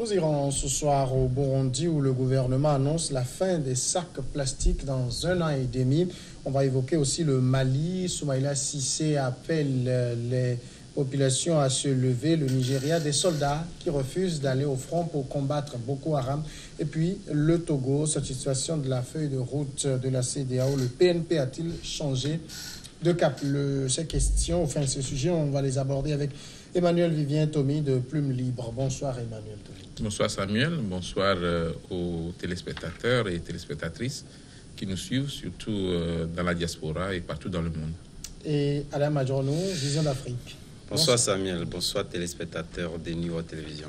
Nous irons ce soir au Burundi où le gouvernement annonce la fin des sacs plastiques dans 1 an et demi. On va évoquer aussi le Mali. Soumaïla Cissé appelle les populations à se lever. Le Nigeria, des soldats qui refusent d'aller au front pour combattre Boko Haram. Et puis le Togo, cette situation de la feuille de route de la CEDEAO. Le PNP a-t-il changé de cap? Ces questions, enfin ces sujets, on va les aborder avec Emmanuel Vivien Thomy de Plume Libre. Bonsoir Emmanuel Thomy. Bonsoir Samuel, bonsoir aux téléspectateurs et téléspectatrices qui nous suivent, surtout dans la diaspora et partout dans le monde. Et Alain Majorno, Vision d'Afrique. Bonsoir Samuel, bonsoir téléspectateurs de Niveau Télévision.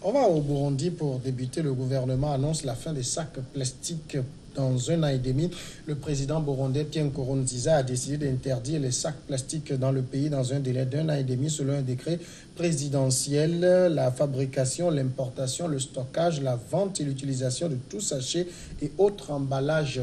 On va au Burundi pour débuter. Le gouvernement annonce la fin des sacs plastiques dans 1 an et demi. Le président burundais Pierre Nkurunziza a décidé d'interdire les sacs plastiques dans le pays dans un délai d'1 an et demi selon un décret présidentiel. La fabrication, l'importation, le stockage, la vente et l'utilisation de tout sachet et autres emballages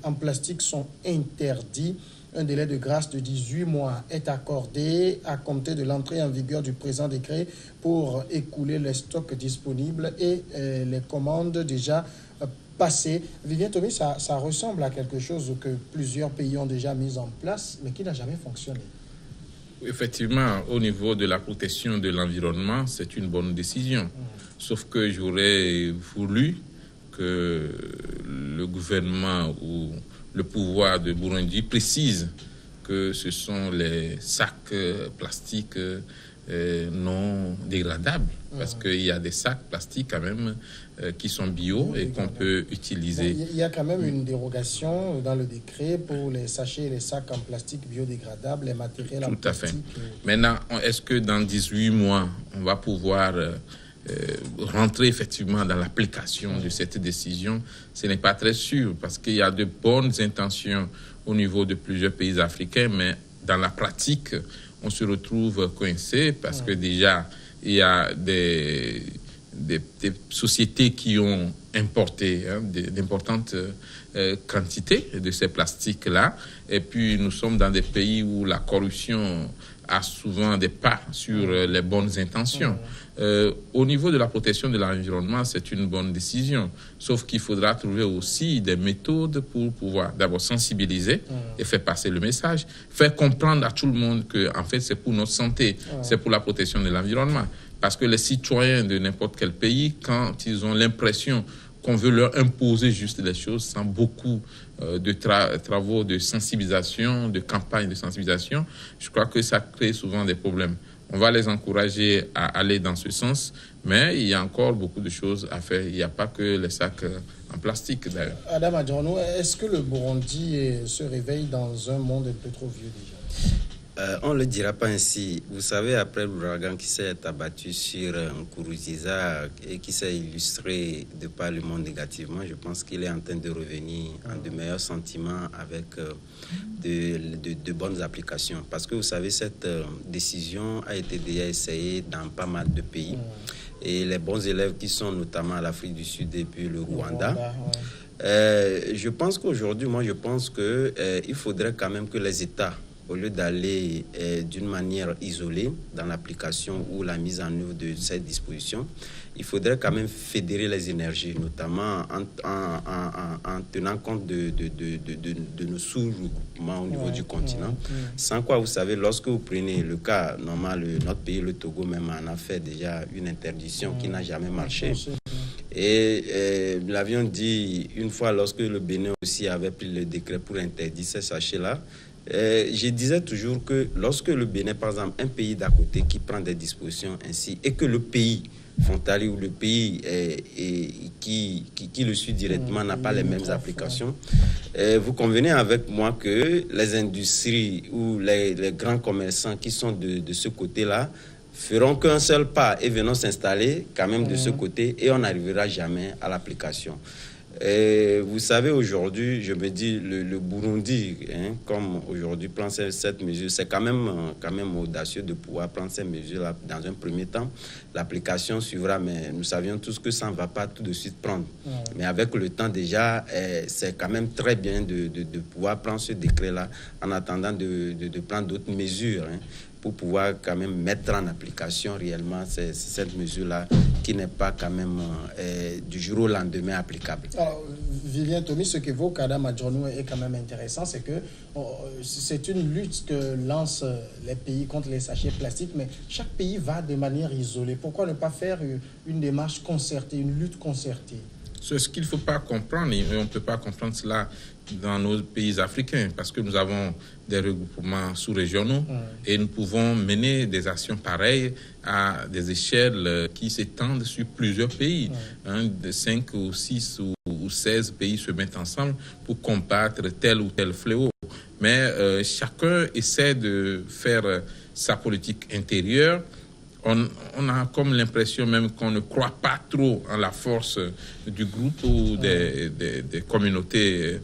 en plastique sont interdits. Un délai de grâce de 18 mois est accordé à compter de l'entrée en vigueur du présent décret pour écouler les stocks disponibles et les commandes déjà passées. Vivien Thomy, ça ressemble à quelque chose que plusieurs pays ont déjà mis en place, mais qui n'a jamais fonctionné. Effectivement, au niveau de la protection de l'environnement, c'est une bonne décision. Sauf que j'aurais voulu que le gouvernement ou le pouvoir de Burundi précise que ce sont les sacs plastiques non dégradables. Parce qu'il y a des sacs plastiques quand même qui sont bio et qu'on peut utiliser. Bon, il y a quand même une dérogation dans le décret pour les sachets et les sacs en plastique biodégradables, les matériels en plastique. Tout à fait. Maintenant, est-ce que dans 18 mois, on va pouvoir rentrer effectivement dans l'application de cette décision? Ce n'est pas très sûr parce qu'il y a de bonnes intentions au niveau de plusieurs pays africains, mais dans la pratique, on se retrouve coincé parce que déjà, il y a des sociétés qui ont importé d'importantes quantités de ces plastiques-là. Et puis, nous sommes dans des pays où la corruption a souvent des pas sur les bonnes intentions. Au niveau de la protection de l'environnement, c'est une bonne décision. Sauf qu'il faudra trouver aussi des méthodes pour pouvoir d'abord sensibiliser et faire passer le message, faire comprendre à tout le monde que en fait, c'est pour notre santé, c'est pour la protection de l'environnement. Parce que les citoyens de n'importe quel pays, quand ils ont l'impression qu'on veut leur imposer juste des choses sans beaucoup de travaux de sensibilisation, de campagnes de sensibilisation, je crois que ça crée souvent des problèmes. On va les encourager à aller dans ce sens, mais il y a encore beaucoup de choses à faire. Il n'y a pas que les sacs en plastique, d'ailleurs. Adam Adjorno, est-ce que le Burundi se réveille dans un monde un peu trop vieux déjà? On ne le dira pas ainsi. Vous savez, après l'ouragan qui s'est abattu sur Nkurunziza et qui s'est illustré de par le monde négativement, je pense qu'il est en train de revenir en de meilleurs sentiments avec de bonnes applications. Parce que vous savez, cette décision a été déjà essayée dans pas mal de pays. Et les bons élèves qui sont notamment à l'Afrique du Sud et puis le Rwanda. Je pense qu'aujourd'hui, je pense qu'il faudrait quand même que les États, au lieu d'aller d'une manière isolée dans l'application ou la mise en œuvre de cette disposition, il faudrait quand même fédérer les énergies, notamment en tenant compte de nos sous-groupements au niveau du continent. Sans quoi, vous savez, lorsque vous prenez le cas normal, notre pays, le Togo même, en a fait déjà une interdiction qui n'a jamais marché. Et nous l'avions dit une fois lorsque le Bénin aussi avait pris le décret pour interdire ces sachets-là. Je disais toujours que lorsque le Bénin, par exemple, un pays d'à côté qui prend des dispositions ainsi, et que le pays frontalier ou le pays qui le suit directement n'a pas les mêmes applications, vous convenez avec moi que les industries ou les grands commerçants qui sont de ce côté-là feront qu'un seul pas et venons s'installer quand même de ce côté et on n'arrivera jamais à l'application. Vous savez, aujourd'hui, je me dis, le Burundi, comme aujourd'hui, prend cette mesure, c'est quand même audacieux de pouvoir prendre ces mesures-là dans un premier temps. L'application suivra, mais nous savions tous que ça ne va pas tout de suite prendre. Mais avec le temps déjà, c'est quand même très bien de pouvoir prendre ce décret-là en attendant de prendre d'autres mesures pour pouvoir quand même mettre en application réellement cette mesure-là qui n'est pas quand même du jour au lendemain applicable. Alors, Vivien Tomi, ce qu'évoque Adam Adjonou est quand même intéressant, c'est que c'est une lutte que lancent les pays contre les sachets plastiques, mais chaque pays va de manière isolée. Pourquoi ne pas faire une démarche concertée, une lutte concertée? C'est ce qu'il ne faut pas comprendre, et on ne peut pas comprendre cela dans nos pays africains, parce que nous avons des regroupements sous-régionaux et nous pouvons mener des actions pareilles à des échelles qui s'étendent sur plusieurs pays. De 5 ou 6 ou 16 pays se mettent ensemble pour combattre tel ou tel fléau. Mais chacun essaie de faire sa politique intérieure. On a comme l'impression même qu'on ne croit pas trop en la force du groupe ou des communautés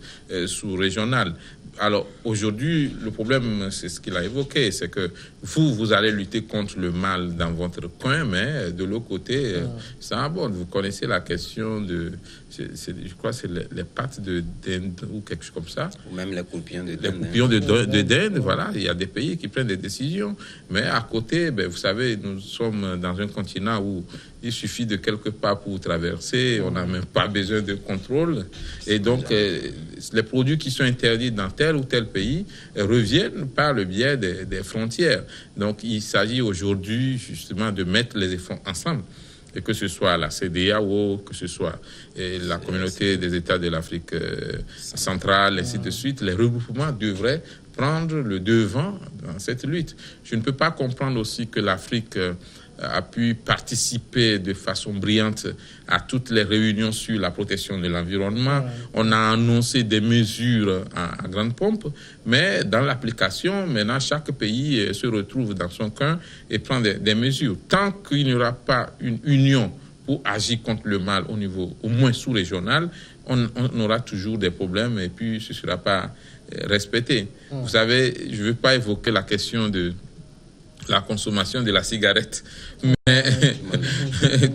sous-régionales. Alors aujourd'hui, le problème, c'est ce qu'il a évoqué, c'est que vous allez lutter contre le mal dans votre coin, mais de l'autre côté, ça aborde. Vous connaissez la question de, je crois, c'est les pattes de dinde ou quelque chose comme ça. Ou même les coupillons de dinde. Les coupillons de dinde, voilà. Il y a des pays qui prennent des décisions, mais à côté, vous savez, nous sommes dans un continent où il suffit de quelques pas pour traverser, on n'a même pas besoin de contrôle. Et donc, les produits qui sont interdits dans tel ou tel pays reviennent par le biais des frontières. Donc, il s'agit aujourd'hui justement de mettre les efforts ensemble. Et que ce soit la CEDEAO, que ce soit la communauté des États de l'Afrique centrale, ainsi de suite, les regroupements devraient prendre le devant dans cette lutte. Je ne peux pas comprendre aussi que l'Afrique a pu participer de façon brillante à toutes les réunions sur la protection de l'environnement. On a annoncé des mesures à grande pompe, mais dans l'application, maintenant, chaque pays se retrouve dans son coin et prend des mesures. Tant qu'il n'y aura pas une union pour agir contre le mal au niveau au moins sous-régional, on aura toujours des problèmes et puis ce ne sera pas respecté. Vous savez, je ne veux pas évoquer la question de la consommation de la cigarette, mais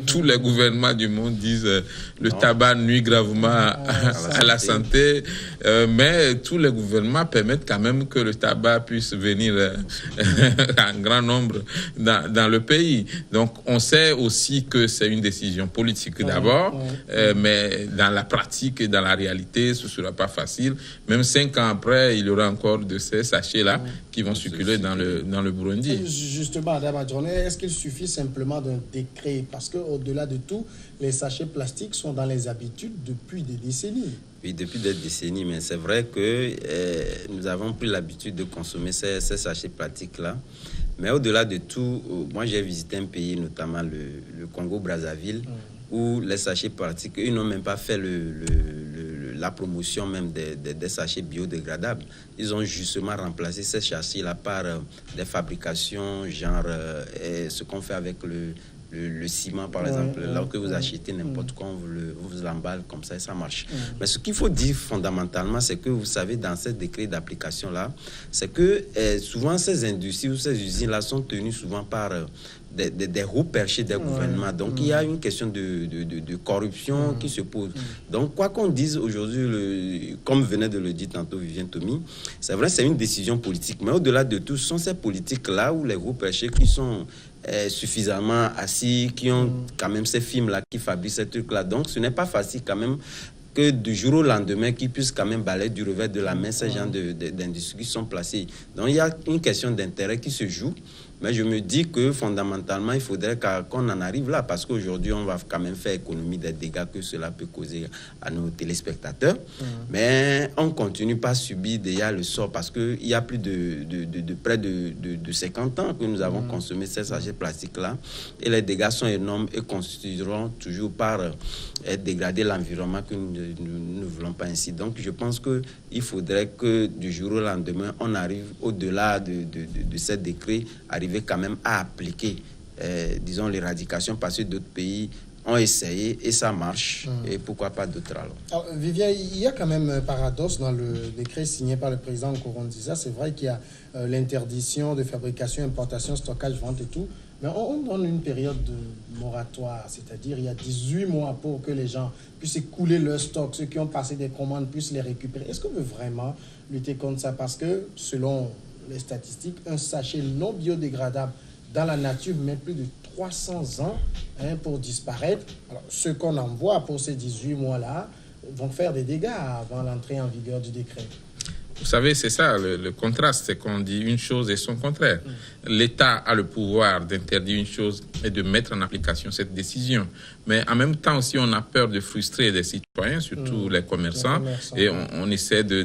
tous les gouvernements du monde disent le tabac nuit gravement à la santé, mais tous les gouvernements permettent quand même que le tabac puisse venir en grand nombre dans le pays. Donc on sait aussi que c'est une décision politique d'abord, mais dans la pratique et dans la réalité, ce ne sera pas facile. Même 5 ans après, il y aura encore de ces sachets-là qui vont circuler dans le Burundi. Justement, Adam Adjoné, est-ce qu'il suffit simplement d'un décret? Parce qu'au-delà de tout, les sachets plastiques sont dans les habitudes depuis des décennies. Oui, depuis des décennies, mais c'est vrai que nous avons pris l'habitude de consommer ces sachets plastiques-là. Mais au-delà de tout, moi j'ai visité un pays, notamment le Congo-Brazzaville, où les sachets plastiques, ils n'ont même pas fait la promotion même des sachets biodégradables. Ils ont justement remplacé ces sachets-là par des fabrications, genre ce qu'on fait avec le ciment, par exemple. Là que vous achetez n'importe quoi, vous l'emballez comme ça et ça marche. Mais ce qu'il faut dire fondamentalement, c'est que vous savez, dans ces décrets d'application-là, c'est que souvent ces industries ou ces usines-là sont tenues souvent par des hauts perchés des gouvernements. Donc, il y a une question de corruption qui se pose. Donc, quoi qu'on dise aujourd'hui, comme venait de le dire tantôt Vivien Tomi, c'est vrai, c'est une décision politique. Mais au-delà de tout, ce sont ces politiques-là où les hauts perchés qui sont suffisamment assis, qui ont quand même ces films-là, qui fabriquent ces trucs-là. Donc, ce n'est pas facile quand même que du jour au lendemain, qu'ils puissent quand même balayer du revers de la main ces gens d'industries qui sont placés. Donc, il y a une question d'intérêt qui se joue. Mais je me dis que fondamentalement, il faudrait qu'on en arrive là, parce qu'aujourd'hui, on va quand même faire économie des dégâts que cela peut causer à nos téléspectateurs. Mais on ne continue pas à subir déjà le sort, parce qu'il y a plus de près de 50 ans que nous avons consommé ces sachets plastiques-là, et les dégâts sont énormes et constitueront toujours par dégrader l'environnement que nous ne voulons pas ainsi. Donc, je pense qu'il faudrait que du jour au lendemain, on arrive au-delà de ces décrets, arriver quand même à appliquer, disons, l'éradication, parce que d'autres pays ont essayé et ça marche. Et pourquoi pas d'autres alors? Vivien, il y a quand même un paradoxe dans le décret signé par le président Nkurunziza. C'est vrai qu'il y a l'interdiction de fabrication, importation, stockage, vente et tout. Mais on donne une période de moratoire, c'est-à-dire il y a 18 mois pour que les gens puissent écouler leur stock, ceux qui ont passé des commandes puissent les récupérer. Est-ce qu'on veut vraiment lutter contre ça? Parce que selon les statistiques, un sachet non biodégradable dans la nature met plus de 300 ans pour disparaître. Alors, ce qu'on envoie pour ces 18 mois-là vont faire des dégâts avant l'entrée en vigueur du décret. Vous savez, c'est ça, le contraste, c'est qu'on dit une chose et son contraire. L'État a le pouvoir d'interdire une chose et de mettre en application cette décision. Mais en même temps aussi, on a peur de frustrer les citoyens, surtout les commerçants, et on essaie de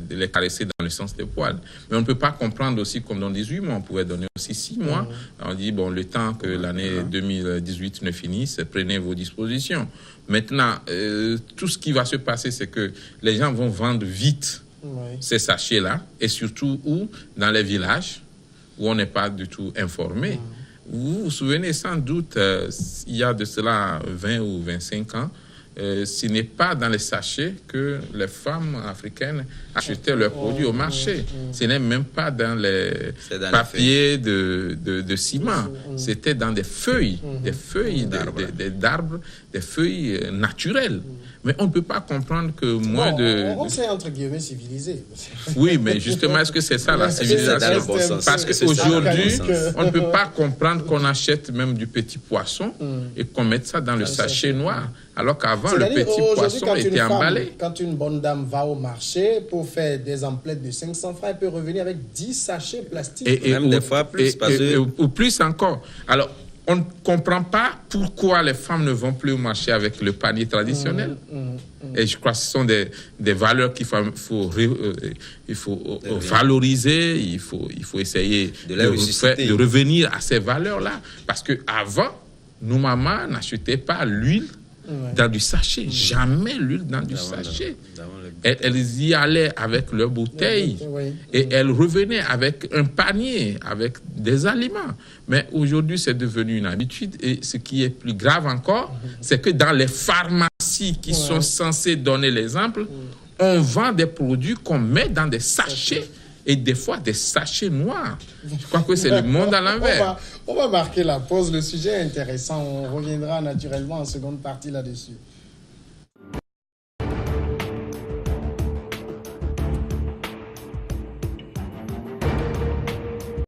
les caresser dans le sens des poils. Mais on ne peut pas comprendre aussi comme dans 18 mois, on pouvait donner aussi 6 mois. On dit, bon, le temps que l'année 2018 ne finisse, prenez vos dispositions. Maintenant, tout ce qui va se passer, c'est que les gens vont vendre vite ces sachets-là, et surtout où, dans les villages, où on n'est pas du tout informé. Vous vous souvenez sans doute, il y a de cela 20 ou 25 ans, ce n'est pas dans les sachets que les femmes africaines achetaient leurs produits au marché. Ce n'est même pas dans les papiers de ciment. C'était dans des feuilles, d'arbres, des feuilles naturelles. Mais on ne peut pas comprendre que moins de... On s'est entre guillemets civilisé. Oui, mais justement, est-ce que c'est ça la civilisation? Parce qu'aujourd'hui, on ne peut pas comprendre qu'on achète même du petit poisson et qu'on mette ça dans le sachet noir. Alors qu'avant, le petit poisson était emballé. Quand une bonne dame va au marché pour faire des emplettes de 500 francs, elle peut revenir avec 10 sachets plastiques. Et même des fois plus. Ou plus encore. Alors, on ne comprend pas pourquoi les femmes ne vont plus au marché avec le panier traditionnel. Et je crois que ce sont des valeurs qu'il faut valoriser, il faut essayer de revenir à ces valeurs-là. Parce qu'avant, nos mamans n'achetaient pas l'huile dans du sachet. Jamais l'huile dans du sachet. Elles y allaient avec leur bouteille et elles revenaient avec un panier, avec des aliments. Mais aujourd'hui, c'est devenu une habitude. Et ce qui est plus grave encore, c'est que dans les pharmacies qui sont censées donner l'exemple, on vend des produits qu'on met dans des sachets. Et des fois, des sachets noirs. Je crois que c'est le monde à l'envers. On va marquer la pause. Le sujet est intéressant. On reviendra naturellement en seconde partie là-dessus.